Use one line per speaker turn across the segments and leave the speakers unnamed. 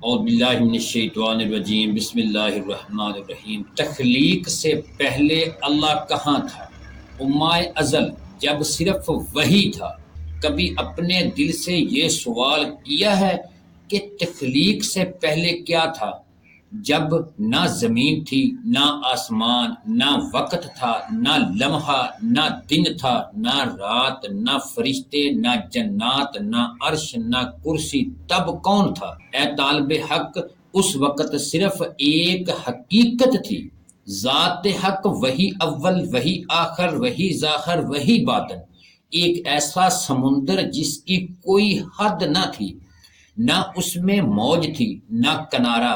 اعوذ باللہ من الشیطان الرجیم، بسم اللہ الرحمن الرحیم۔ تخلیق سے پہلے اللہ کہاں تھا؟ امائے ازل جب صرف وہی تھا۔ کبھی اپنے دل سے یہ سوال کیا ہے کہ تخلیق سے پہلے کیا تھا؟ جب نہ زمین تھی، نہ آسمان، نہ وقت تھا، نہ لمحہ، نہ دن تھا، نہ رات، نہ فرشتے، نہ جنات، نہ عرش، نہ کرسی، تب کون تھا؟ اے طالب حق، اس وقت صرف ایک حقیقت تھی، ذات حق، وہی اول، وہی آخر، وہی ظاہر، وہی باطن، ایک ایسا سمندر جس کی کوئی حد نہ تھی، نہ اس میں موج تھی، نہ کنارہ،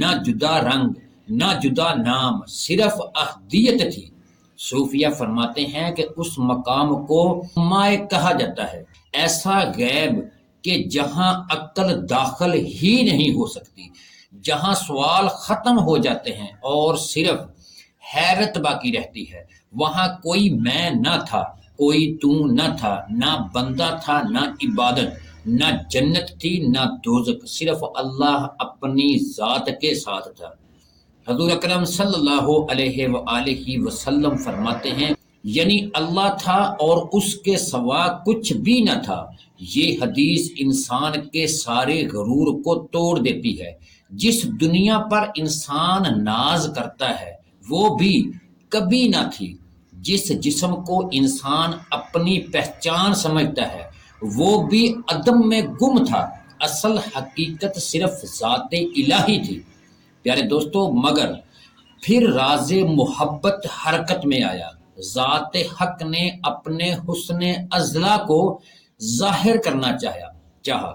نہ جدا رنگ، نہ جدا نام، صرف احدیت تھی۔ صوفیہ فرماتے ہیں کہ اس مقام کو مائے کہا جاتا ہے، ایسا غیب کہ جہاں عقل داخل ہی نہیں ہو سکتی، جہاں سوال ختم ہو جاتے ہیں اور صرف حیرت باقی رہتی ہے۔ وہاں کوئی میں نہ تھا، کوئی تو نہ تھا، نہ بندہ تھا، نہ عبادت، نہ جنت تھی، نہ دوزخ، صرف اللہ اپنی ذات کے ساتھ تھا۔ حضور اکرم صلی اللہ علیہ وآلہ وسلم فرماتے ہیں، یعنی اللہ تھا اور اس کے سوا کچھ بھی نہ تھا۔ یہ حدیث انسان کے سارے غرور کو توڑ دیتی ہے۔ جس دنیا پر انسان ناز کرتا ہے وہ بھی کبھی نہ تھی۔ جس جسم کو انسان اپنی پہچان سمجھتا ہے وہ بھی عدم میں گم تھا۔ اصل حقیقت صرف ذات الہی تھی۔ پیارے دوستو، مگر پھر راز محبت حرکت میں آیا۔ ذات حق نے اپنے حسن ازلی کو ظاہر کرنا چاہا۔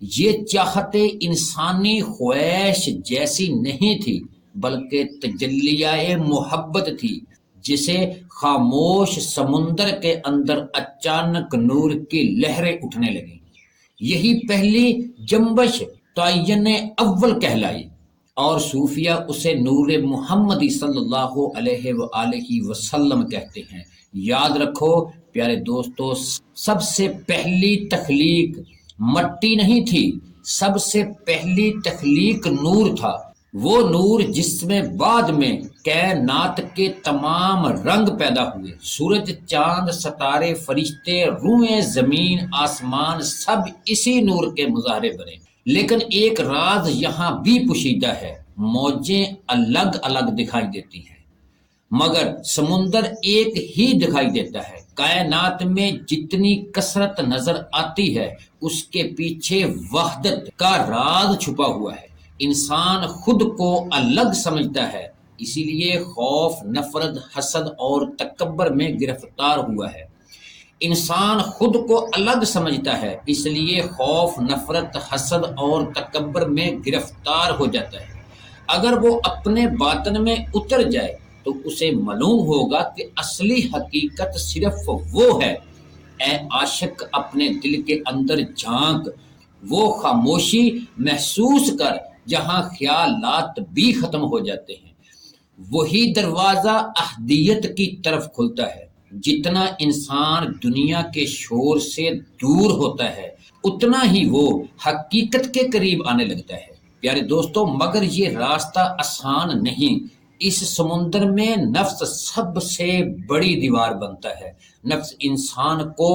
یہ چاہت انسانی خواہش جیسی نہیں تھی بلکہ تجلیہ محبت تھی، جسے خاموش سمندر کے اندر اچانک نور کی لہریں اٹھنے لگیں۔ یہی پہلی جنبش تعین اول کہلائی اور صوفیہ اسے نور محمدی صلی اللہ علیہ وآلہ وسلم کہتے ہیں۔ یاد رکھو پیارے دوستو، سب سے پہلی تخلیق مٹی نہیں تھی، سب سے پہلی تخلیق نور تھا۔ وہ نور جس میں بعد میں کائنات کے تمام رنگ پیدا ہوئے، سورج، چاند، ستارے، فرشتے، روئیں، زمین، آسمان، سب اسی نور کے مظاہرے بنے۔ لیکن ایک راز یہاں بھی پوشیدہ ہے، موجیں الگ الگ دکھائی دیتی ہیں مگر سمندر ایک ہی دکھائی دیتا ہے۔ کائنات میں جتنی کثرت نظر آتی ہے اس کے پیچھے وحدت کا راز چھپا ہوا ہے۔ انسان خود کو الگ سمجھتا ہے، اسی لیے خوف، نفرت، حسد اور تکبر میں گرفتار ہوا ہے۔ انسان خود کو الگ سمجھتا ہے، اس لیے خوف، نفرت، حسد اور تکبر میں گرفتار ہو جاتا ہے۔ اگر وہ اپنے باطن میں اتر جائے تو اسے معلوم ہوگا کہ اصلی حقیقت صرف وہ ہے۔ اے عاشق، اپنے دل کے اندر جھانک، وہ خاموشی محسوس کر جہاں خیالات بھی ختم ہو جاتے ہیں۔ وہی دروازہ احدیت کی طرف کھلتا ہے۔ جتنا انسان دنیا کے شور سے دور ہوتا ہے اتنا ہی وہ حقیقت کے قریب آنے لگتا ہے۔ پیارے دوستو، مگر یہ راستہ آسان نہیں۔ اس سمندر میں نفس سب سے بڑی دیوار بنتا ہے۔ نفس انسان کو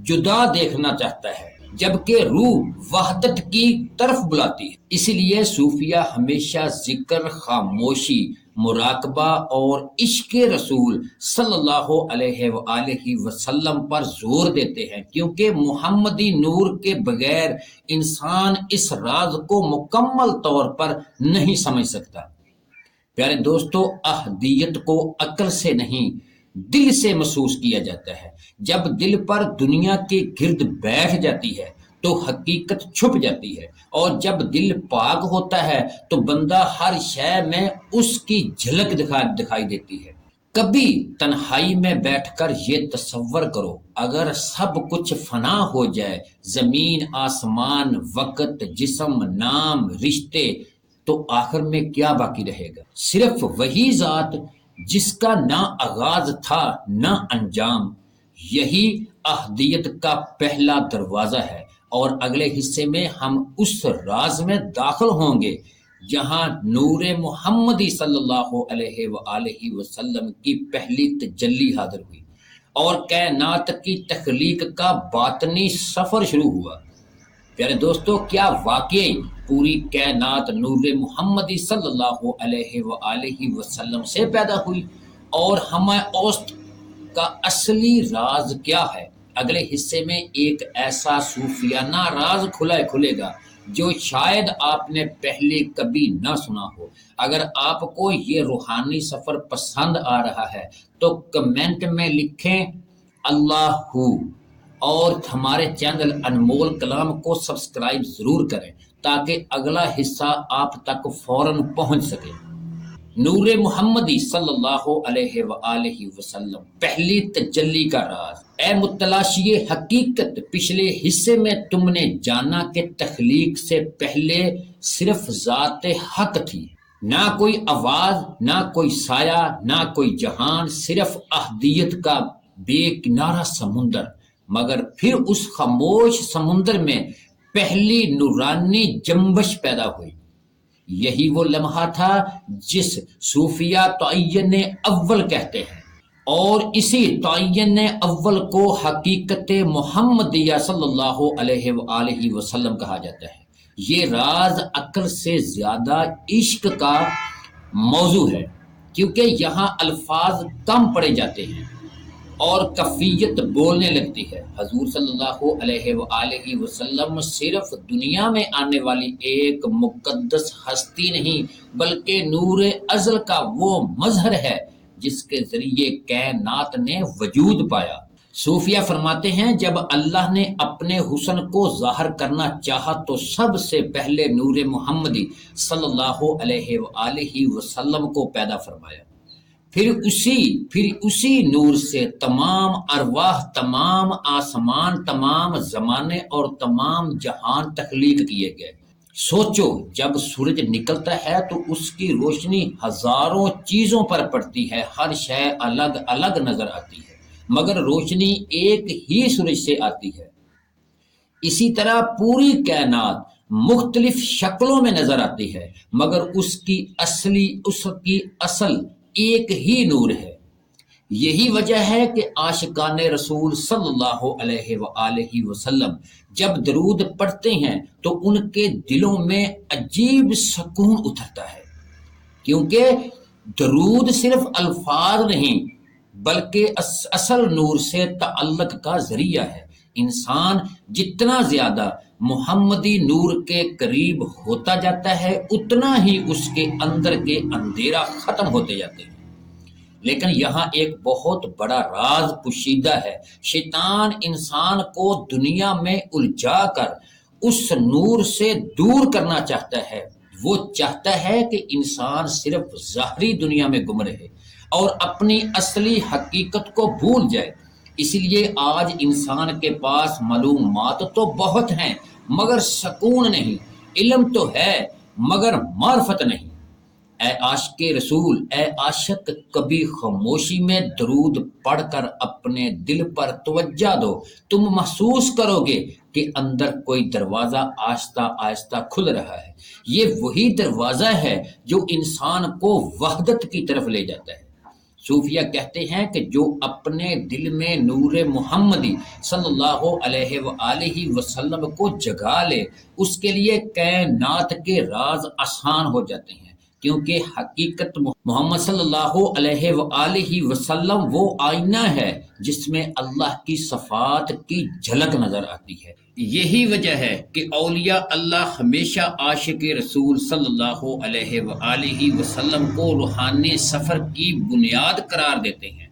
جدا دیکھنا چاہتا ہے جبکہ روح وحدت کی طرف بلاتی ہے۔ اس لیے صوفیہ ہمیشہ ذکر، خاموشی، مراقبہ اور عشق رسول صلی اللہ علیہ وآلہ وسلم پر زور دیتے ہیں، کیونکہ محمدی نور کے بغیر انسان اس راز کو مکمل طور پر نہیں سمجھ سکتا۔ پیارے دوستو، احدیت کو عقل سے نہیں دل سے محسوس کیا جاتا ہے۔ جب دل پر دنیا کے گرد بیٹھ جاتی ہے تو حقیقت چھپ جاتی ہے، اور جب دل پاک ہوتا ہے تو بندہ ہر شے میں اس کی جھلک دکھائی دیتی ہے۔ کبھی تنہائی میں بیٹھ کر یہ تصور کرو، اگر سب کچھ فنا ہو جائے، زمین، آسمان، وقت، جسم، نام، رشتے، تو آخر میں کیا باقی رہے گا؟ صرف وہی ذات جس کا نہ آغاز تھا نہ انجام۔ یہی احدیت کا پہلا دروازہ ہے۔ اور اگلے حصے میں ہم اس راز میں داخل ہوں گے جہاں نور محمدی صلی اللہ علیہ وآلہ وسلم کی پہلی تجلی حاضر ہوئی اور کائنات کی تخلیق کا باطنی سفر شروع ہوا۔ پیارے دوستو، کیا واقعی پوری کائنات نور محمدی صلی اللہ علیہ وآلہ وسلم سے پیدا ہوئی؟ اور ہمہ اوسط کا اصلی راز کیا ہے؟ اگلے حصے میں ایک ایسا صوفیانہ راز کھلے گا جو شاید آپ نے پہلے کبھی نہ سنا ہو۔ اگر آپ کو یہ روحانی سفر پسند آ رہا ہے تو کمنٹ میں لکھیں اللہ ہو، اور ہمارے چینل انمول کلام کو سبسکرائب ضرور کریں تاکہ اگلا حصہ آپ تک فوراً پہنچ سکے۔ نور محمدی صلی اللہ علیہ وآلہ وسلم، پہلی تجلی کا راز۔ اے متلاشی حقیقت، پچھلے حصے میں تم نے جانا کہ تخلیق سے پہلے صرف ذات حق تھی، نہ کوئی آواز، نہ کوئی سایہ، نہ کوئی جہان، صرف احدیت کا بے کنارہ سمندر۔ مگر پھر اس خاموش سمندر میں پہلی نورانی جنبش پیدا ہوئی۔ یہی وہ لمحہ تھا جس صوفیہ تعین اول کہتے ہیں، اور اسی تعین اول کو حقیقت محمدیہ صلی اللہ علیہ وآلہ وسلم کہا جاتا ہے۔ یہ راز عقل سے زیادہ عشق کا موضوع ہے، کیونکہ یہاں الفاظ کم پڑے جاتے ہیں اور کفیت بولنے لگتی ہے۔ حضور صلی اللہ علیہ وآلہ وسلم صرف دنیا میں آنے والی ایک مقدس ہستی نہیں، بلکہ نور ازل کا وہ مظہر ہے جس کے ذریعے کائنات نے وجود پایا۔ صوفیہ فرماتے ہیں جب اللہ نے اپنے حسن کو ظاہر کرنا چاہا تو سب سے پہلے نور محمدی صلی اللہ علیہ وآلہ وسلم کو پیدا فرمایا۔ پھر اسی نور سے تمام ارواح، تمام آسمان، تمام زمانے اور تمام جہان تخلیق کیے گئے۔ سوچو، جب سورج نکلتا ہے تو اس کی روشنی ہزاروں چیزوں پر پڑتی ہے، ہر شے الگ الگ نظر آتی ہے، مگر روشنی ایک ہی سورج سے آتی ہے۔ اسی طرح پوری کائنات مختلف شکلوں میں نظر آتی ہے، مگر اس کی اصل ایک ہی نور ہے۔ یہی وجہ ہے کہ عاشقان رسول صلی اللہ علیہ وآلہ وسلم جب درود پڑھتے ہیں تو ان کے دلوں میں عجیب سکون اترتا ہے، کیونکہ درود صرف الفاظ نہیں بلکہ اصل نور سے تعلق کا ذریعہ ہے۔ انسان جتنا زیادہ محمدی نور کے قریب ہوتا جاتا ہے اتنا ہی اس کے اندر کے اندھیرا ختم ہوتے جاتے ہیں۔ لیکن یہاں ایک بہت بڑا راز پوشیدہ ہے۔ شیطان انسان کو دنیا میں الجھا کر اس نور سے دور کرنا چاہتا ہے۔ وہ چاہتا ہے کہ انسان صرف ظاہری دنیا میں گم رہے اور اپنی اصلی حقیقت کو بھول جائے۔ اس لیے آج انسان کے پاس معلومات تو بہت ہیں مگر سکون نہیں، علم تو ہے مگر معرفت نہیں۔ اے عاشق رسول، اے عاشق، کبھی خاموشی میں درود پڑھ کر اپنے دل پر توجہ دو، تم محسوس کرو گے کہ اندر کوئی دروازہ آہستہ آہستہ کھل رہا ہے۔ یہ وہی دروازہ ہے جو انسان کو وحدت کی طرف لے جاتا ہے۔ صوفیہ کہتے ہیں کہ جو اپنے دل میں نور محمدی صلی اللہ علیہ وآلہ وسلم کو جگا لے، اس کے لیے کائنات کے راز آسان ہو جاتے ہیں، کیونکہ حقیقت محمد صلی اللہ علیہ وآلہ وسلم وہ آئینہ ہے جس میں اللہ کی صفات کی جھلک نظر آتی ہے۔ یہی وجہ ہے کہ اولیاء اللہ ہمیشہ عاشق رسول صلی اللہ علیہ وآلہ وسلم کو روحانی سفر کی بنیاد قرار دیتے ہیں۔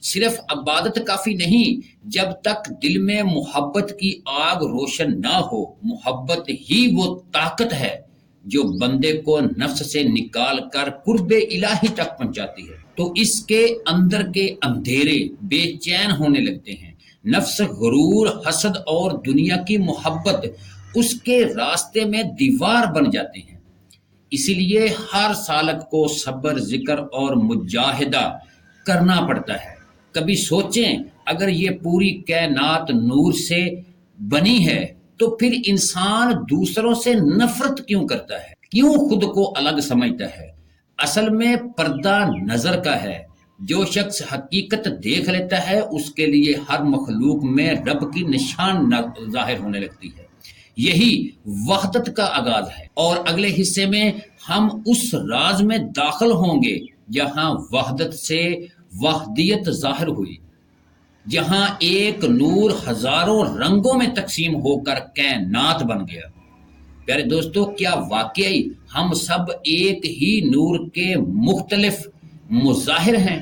صرف عبادت کافی نہیں، جب تک دل میں محبت کی آگ روشن نہ ہو۔ محبت ہی وہ طاقت ہے جو بندے کو نفس سے نکال کر قرب الہی تک پہنچاتی ہے، تو اس کے اندر کے اندھیرے بے چین ہونے لگتے ہیں۔ نفس، غرور، حسد اور دنیا کی محبت اس کے راستے میں دیوار بن جاتے ہیں۔ اسی لیے ہر سالک کو صبر، ذکر اور مجاہدہ کرنا پڑتا ہے۔ کبھی سوچیں، اگر یہ پوری کائنات نور سے بنی ہے تو پھر انسان دوسروں سے نفرت کیوں کرتا ہے، کیوں خود کو الگ سمجھتا ہے؟ اصل میں پردہ نظر کا ہے۔ جو شخص حقیقت دیکھ لیتا ہے اس کے لیے ہر مخلوق میں رب کی نشان ظاہر ہونے لگتی ہے۔ یہی وحدت کا آغاز ہے، اور اگلے حصے میں ہم اس راز میں داخل ہوں گے جہاں وحدت سے وحدیت ظاہر ہوئی، جہاں ایک نور ہزاروں رنگوں میں تقسیم ہو کر کائنات بن گیا۔ پیارے دوستو، کیا واقعی ہم سب ایک ہی نور کے مختلف مظاہر ہیں؟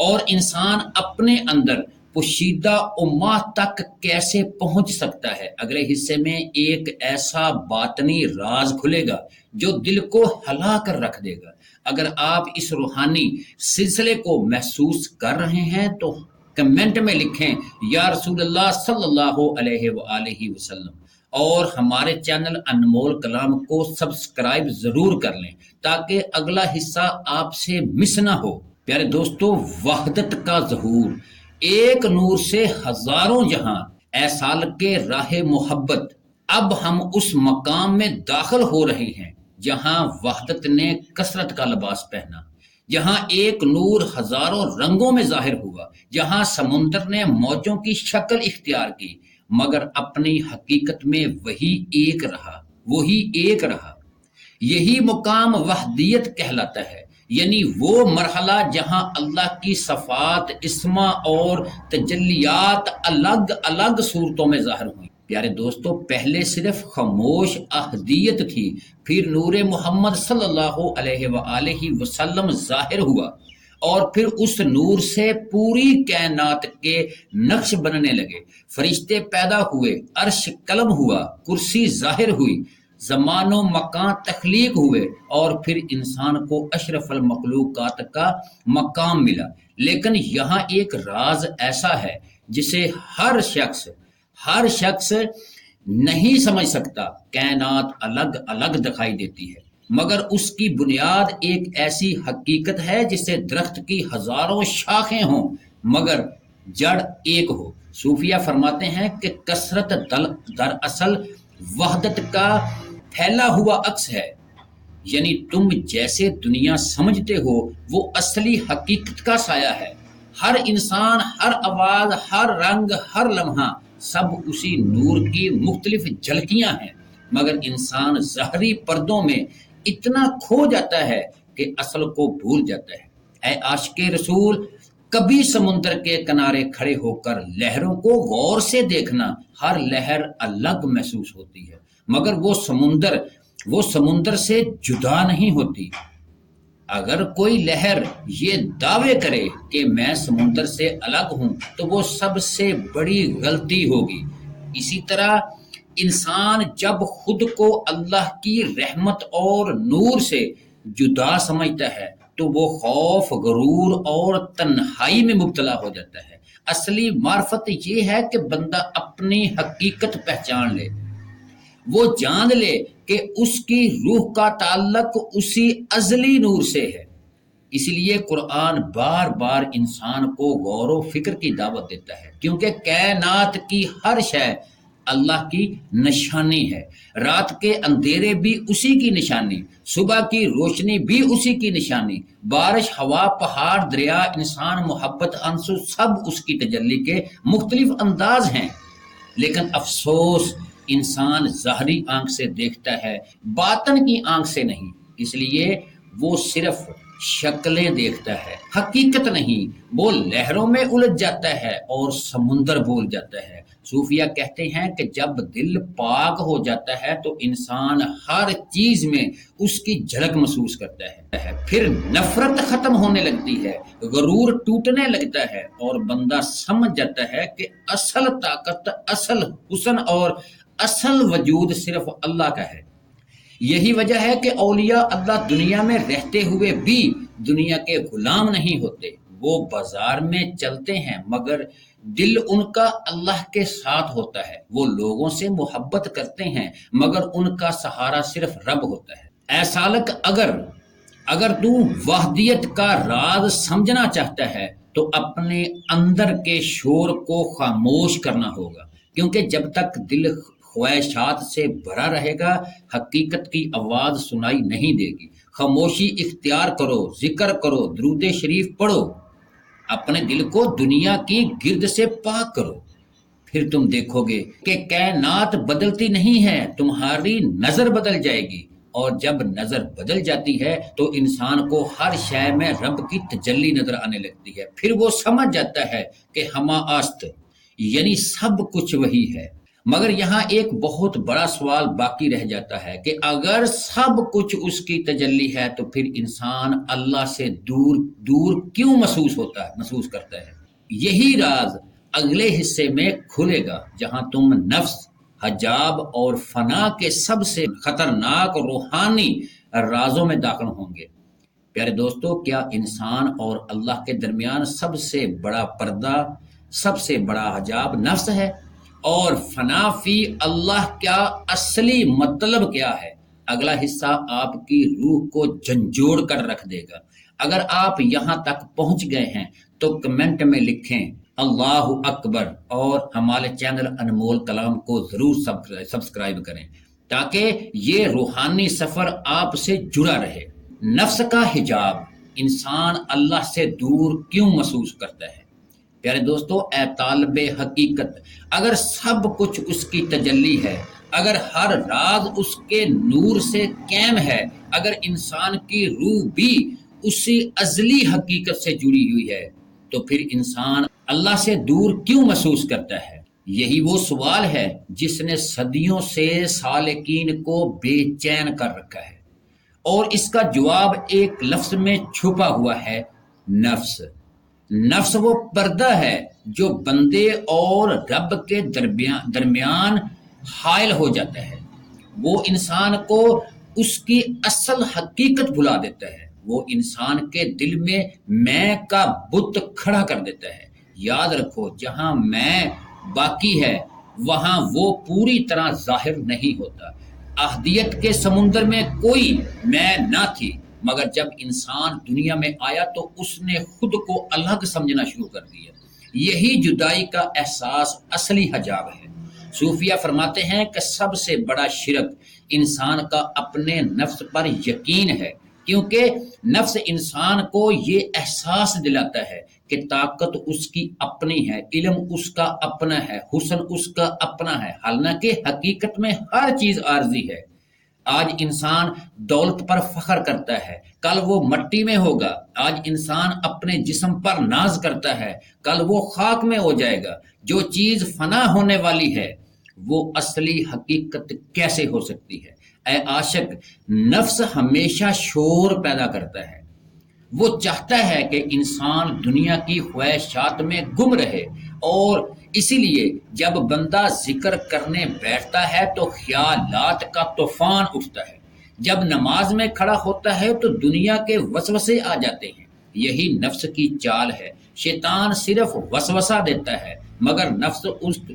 اور انسان اپنے اندر پوشیدہ امہ تک کیسے پہنچ سکتا ہے؟ اگلے حصے میں ایک ایسا باطنی راز کھلے گا جو دل کو ہلا کر رکھ دے گا۔ اگر آپ اس روحانی سلسلے کو محسوس کر رہے ہیں تو کمنٹ میں لکھیں یا رسول اللہ صلی اللہ علیہ وآلہ وسلم، اور ہمارے چینل انمول کلام کو سبسکرائب ضرور کر لیں تاکہ اگلا حصہ آپ سے مس نہ ہو۔ پیارے دوستو، وحدت کا ظہور، ایک نور سے ہزاروں جہاں، اے سالک راہ محبت، اب ہم اس مقام میں داخل ہو رہے ہیں جہاں وحدت نے کثرت کا لباس پہنا، جہاں ایک نور ہزاروں رنگوں میں ظاہر ہوا، جہاں سمندر نے موجوں کی شکل اختیار کی مگر اپنی حقیقت میں وہی ایک رہا۔ یہی مقام وحدیت کہلاتا ہے، یعنی وہ مرحلہ جہاں اللہ کی صفات، اسما اور تجلیات الگ الگ صورتوں میں ظاہر ہوئیں۔ پیارے دوستو، پہلے صرف خاموش احدیت تھی، پھر نور محمد صلی اللہ علیہ وآلہ وسلم ظاہر ہوا، اور پھر اس نور سے پوری کائنات کے نقش بننے لگے۔ فرشتے پیدا ہوئے، عرش قلم ہوا، کرسی ظاہر ہوئی، زمان و مکان تخلیق ہوئے، اور پھر انسان کو اشرف المخلوقات کا مقام ملا۔ لیکن یہاں ایک راز ایسا ہے جسے ہر شخص نہیں سمجھ سکتا۔ کائنات الگ الگ دکھائی دیتی ہے مگر اس کی بنیاد ایک ایسی حقیقت ہے جسے درخت کی ہزاروں شاخیں ہوں مگر جڑ ایک ہو۔ صوفیہ فرماتے ہیں کہ کثرت دراصل وحدت کا پھیلا ہوا عکس ہے، یعنی تم جیسے دنیا سمجھتے ہو وہ اصلی حقیقت کا سایہ ہے۔ ہر انسان، ہر آواز، ہر رنگ، ہر لمحہ، سب اسی نور کی مختلف جھلکیاں ہیں، مگر انسان ظاہری پردوں میں اتنا کھو جاتا ہے کہ اصل کو بھول جاتا ہے۔ اے عاشق رسول، کبھی سمندر کے کنارے کھڑے ہو کر لہروں کو غور سے دیکھنا۔ ہر لہر الگ محسوس ہوتی ہے مگر وہ سمندر سے جدا نہیں ہوتی۔ اگر کوئی لہر یہ دعوے کرے کہ میں سمندر سے الگ ہوں تو وہ سب سے بڑی غلطی ہوگی۔ اسی طرح انسان جب خود کو اللہ کی رحمت اور نور سے جدا سمجھتا ہے تو وہ خوف، غرور اور تنہائی میں مبتلا ہو جاتا ہے۔ اصلی معرفت یہ ہے کہ بندہ اپنی حقیقت پہچان لے، وہ جان لے کہ اس کی روح کا تعلق اسی ازلی نور سے ہے۔ اس لیے قرآن بار بار انسان کو غور و فکر کی دعوت دیتا ہے، کیونکہ کائنات کی ہر شے اللہ کی نشانی ہے۔ رات کے اندھیرے بھی اسی کی نشانی، صبح کی روشنی بھی اسی کی نشانی، بارش، ہوا، پہاڑ، دریا، انسان، محبت، انسو، سب اس کی تجلی کے مختلف انداز ہیں۔ لیکن افسوس، انسان ظاہری آنکھ سے دیکھتا ہے، باطن کی آنکھ سے نہیں، اس لیے وہ صرف شکلیں دیکھتا ہے، حقیقت نہیں۔ وہ لہروں میں الجھ جاتا ہے اور سمندر بھول جاتا ہے۔ صوفیہ کہتے ہیں کہ جب دل پاک ہو جاتا ہے تو انسان ہر چیز میں اس کی جھلک محسوس کرتا ہے، پھر نفرت ختم ہونے لگتی ہے، غرور ٹوٹنے لگتا ہے، اور بندہ سمجھ جاتا ہے کہ اصل طاقت، اصل حسن اور اصل وجود صرف اللہ کا ہے۔ یہی وجہ ہے کہ اولیاء اللہ دنیا میں رہتے ہوئے بھی دنیا کے غلام نہیں ہوتے۔ وہ بازار میں چلتے ہیں مگر دل ان کا اللہ کے ساتھ ہوتا ہے۔ وہ لوگوں سے محبت کرتے ہیں مگر ان کا سہارا صرف رب ہوتا ہے۔ اے سالک، اگر تو وحدیت کا راز سمجھنا چاہتا ہے تو اپنے اندر کے شور کو خاموش کرنا ہوگا، کیونکہ جب تک دل خواہشات سے بھرا رہے گا، حقیقت کی آواز سنائی نہیں دے گی۔ خاموشی اختیار کرو، ذکر کرو، درود شریف پڑھو، اپنے دل کو دنیا کی گرد سے پاک کرو، پھر تم دیکھو گے کہ کائنات بدلتی نہیں ہے، تمہاری نظر بدل جائے گی، اور جب نظر بدل جاتی ہے تو انسان کو ہر شے میں رب کی تجلی نظر آنے لگتی ہے، پھر وہ سمجھ جاتا ہے کہ ہما آست، یعنی سب کچھ وہی ہے۔ مگر یہاں ایک بہت بڑا سوال باقی رہ جاتا ہے کہ اگر سب کچھ اس کی تجلی ہے تو پھر انسان اللہ سے دور دور کیوں محسوس کرتا ہے؟ یہی راز اگلے حصے میں کھلے گا، جہاں تم نفس، حجاب اور فنا کے سب سے خطرناک روحانی رازوں میں داخل ہوں گے۔ پیارے دوستو، کیا انسان اور اللہ کے درمیان سب سے بڑا پردہ، سب سے بڑا حجاب نفس ہے؟ اور فنا فی اللہ کیا اصلی مطلب کیا ہے؟ اگلا حصہ آپ کی روح کو جھنجھوڑ کر رکھ دے گا۔ اگر آپ یہاں تک پہنچ گئے ہیں تو کمنٹ میں لکھیں اللہ اکبر، اور ہمارے چینل انمول کلام کو ضرور سبسکرائب کریں تاکہ یہ روحانی سفر آپ سے جڑا رہے۔ نفس کا حجاب، انسان اللہ سے دور کیوں محسوس کرتا ہے؟ پیارے دوستو، اے طالب حقیقت، اگر سب کچھ اس کی تجلی ہے، اگر ہر راز اس کے نور سے قائم ہے، اگر انسان کی روح بھی اسی ازلی حقیقت سے جڑی ہوئی ہے، تو پھر انسان اللہ سے دور کیوں محسوس کرتا ہے؟ یہی وہ سوال ہے جس نے صدیوں سے سالکین کو بے چین کر رکھا ہے، اور اس کا جواب ایک لفظ میں چھپا ہوا ہے، نفس۔ نفس وہ پردہ ہے جو بندے اور رب کے درمیان حائل ہو جاتا ہے۔ وہ انسان کو اس کی اصل حقیقت بھلا دیتا ہے، وہ انسان کے دل میں کا بت کھڑا کر دیتا ہے۔ یاد رکھو، جہاں میں باقی ہے وہاں وہ پوری طرح ظاہر نہیں ہوتا۔ احدیت کے سمندر میں کوئی میں نہ تھی، مگر جب انسان دنیا میں آیا تو اس نے خود کو الگ سمجھنا شروع کر دیا۔ یہی جدائی کا احساس اصلی حجاب ہے۔ صوفیہ فرماتے ہیں کہ سب سے بڑا شرک انسان کا اپنے نفس پر یقین ہے، کیونکہ نفس انسان کو یہ احساس دلاتا ہے کہ طاقت اس کی اپنی ہے، علم اس کا اپنا ہے، حسن اس کا اپنا ہے، حالانکہ حقیقت میں ہر چیز عارضی ہے۔ آج انسان دولت پر فخر کرتا ہے، کل وہ مٹی میں ہوگا۔ آج انسان اپنے جسم پر ناز کرتا ہے، کل وہ خاک میں ہو جائے گا۔ جو چیز فنا ہونے والی ہے وہ اصلی حقیقت کیسے ہو سکتی ہے؟ اے عاشق، نفس ہمیشہ شور پیدا کرتا ہے۔ وہ چاہتا ہے کہ انسان دنیا کی خواہشات میں گم رہے، اور اسی لیے جب بندہ ذکر کرنے بیٹھتا ہے تو خیالات کا طوفان اٹھتا ہے، جب نماز میں کھڑا ہوتا ہے تو دنیا کے وسوسے آ جاتے ہیں۔ یہی نفس کی چال ہے۔ شیطان صرف وسوسہ دیتا ہے، مگر نفس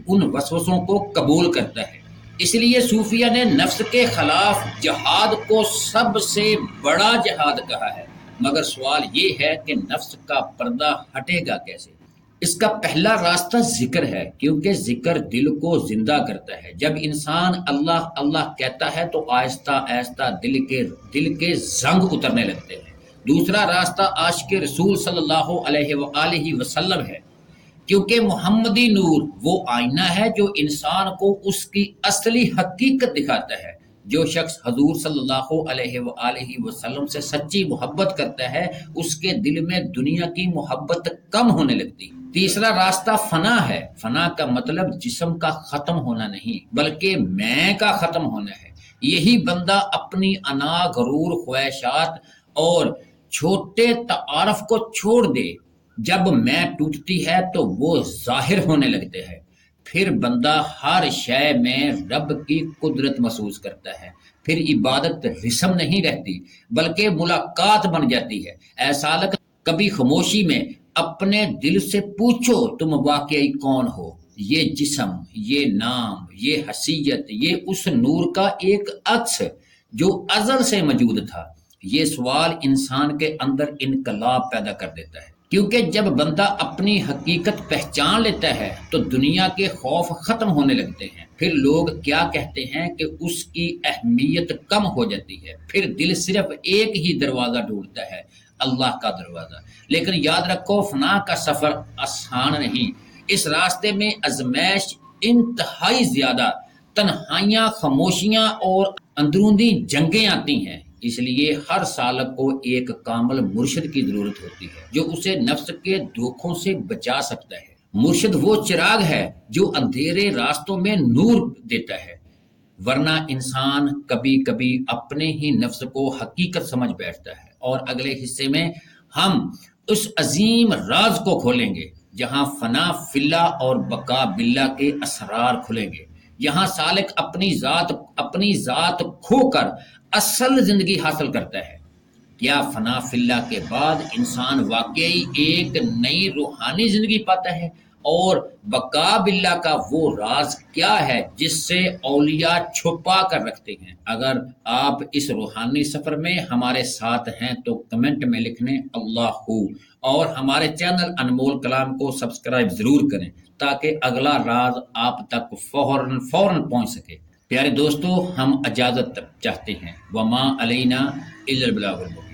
ان وسوسوں کو قبول کرتا ہے۔ اس لیے صوفیہ نے نفس کے خلاف جہاد کو سب سے بڑا جہاد کہا ہے، مگر سوال یہ ہے کہ نفس کا پردہ ہٹے گا کیسے؟ اس کا پہلا راستہ ذکر ہے، کیونکہ ذکر دل کو زندہ کرتا ہے۔ جب انسان اللہ اللہ کہتا ہے تو آہستہ آہستہ دل کے زنگ اترنے لگتے ہیں۔ دوسرا راستہ عاشق رسول صلی اللہ علیہ وآلہ وسلم ہے، کیونکہ محمدی نور وہ آئینہ ہے جو انسان کو اس کی اصلی حقیقت دکھاتا ہے۔ جو شخص حضور صلی اللہ علیہ وآلہ وسلم سے سچی محبت کرتا ہے، اس کے دل میں دنیا کی محبت کم ہونے لگتی۔ تیسرا راستہ فنا ہے۔ فنا کا مطلب جسم کا ختم ہونا نہیں، بلکہ میں کا ختم ہونا ہے۔ یہی بندہ اپنی انا، غرور، خواہشات اور چھوٹے تعارف کو چھوڑ دے۔ جب میں ٹوٹتی ہے تو وہ ظاہر ہونے لگتے ہیں، پھر بندہ ہر شے میں رب کی قدرت محسوس کرتا ہے۔ پھر عبادت رسم نہیں رہتی بلکہ ملاقات بن جاتی ہے۔ اے سالک، کبھی خاموشی میں اپنے دل سے پوچھو تم واقعی کون ہو؟ یہ جسم، یہ نام، یہ حیثیت، یہ اس نور کا ایک عکس جو ازل سے موجود تھا۔ یہ سوال انسان کے اندر انقلاب پیدا کر دیتا ہے۔ کیونکہ جب بندہ اپنی حقیقت پہچان لیتا ہے تو دنیا کے خوف ختم ہونے لگتے ہیں، پھر لوگ کیا کہتے ہیں کہ اس کی اہمیت کم ہو جاتی ہے، پھر دل صرف ایک ہی دروازہ ڈھونڈتا ہے، اللہ کا دروازہ۔ لیکن یاد رکھو، فنا کا سفر آسان نہیں، اس راستے میں آزمائش انتہائی زیادہ، تنہائیاں، خاموشیاں اور اندرونی جنگیں آتی ہیں۔ اس لیے ہر سالک کو ایک کامل مرشد کی ضرورت ہوتی ہے جو اسے نفس کے دھوکوں سے بچا سکتا ہے۔ مرشد وہ چراغ ہے جو اندھیرے راستوں میں نور دیتا ہے، ورنہ انسان کبھی کبھی اپنے ہی نفس کو حقیقت سمجھ بیٹھتا ہے۔ اور اگلے حصے میں ہم اس عظیم راز کو کھولیں گے جہاں فنا فی اللہ اور بقا باللہ کے اسرار کھلیں گے، یہاں سالک اپنی ذات کھو کر اصل زندگی حاصل کرتا ہے۔ کیا فنا فی اللہ کے بعد انسان واقعی ایک نئی روحانی زندگی پاتا ہے؟ اور بقا باللہ کا وہ راز کیا ہے جس سے اولیاء چھپا کر رکھتے ہیں؟ اگر آپ اس روحانی سفر میں ہمارے ساتھ ہیں تو کمنٹ میں لکھنے اللہ ہو، اور ہمارے چینل انمول کلام کو سبسکرائب ضرور کریں تاکہ اگلا راز آپ تک فوراً پہنچ سکے۔ پیارے دوستو، ہم اجازت چاہتے ہیں، وما علینا الا البلاغ المبین۔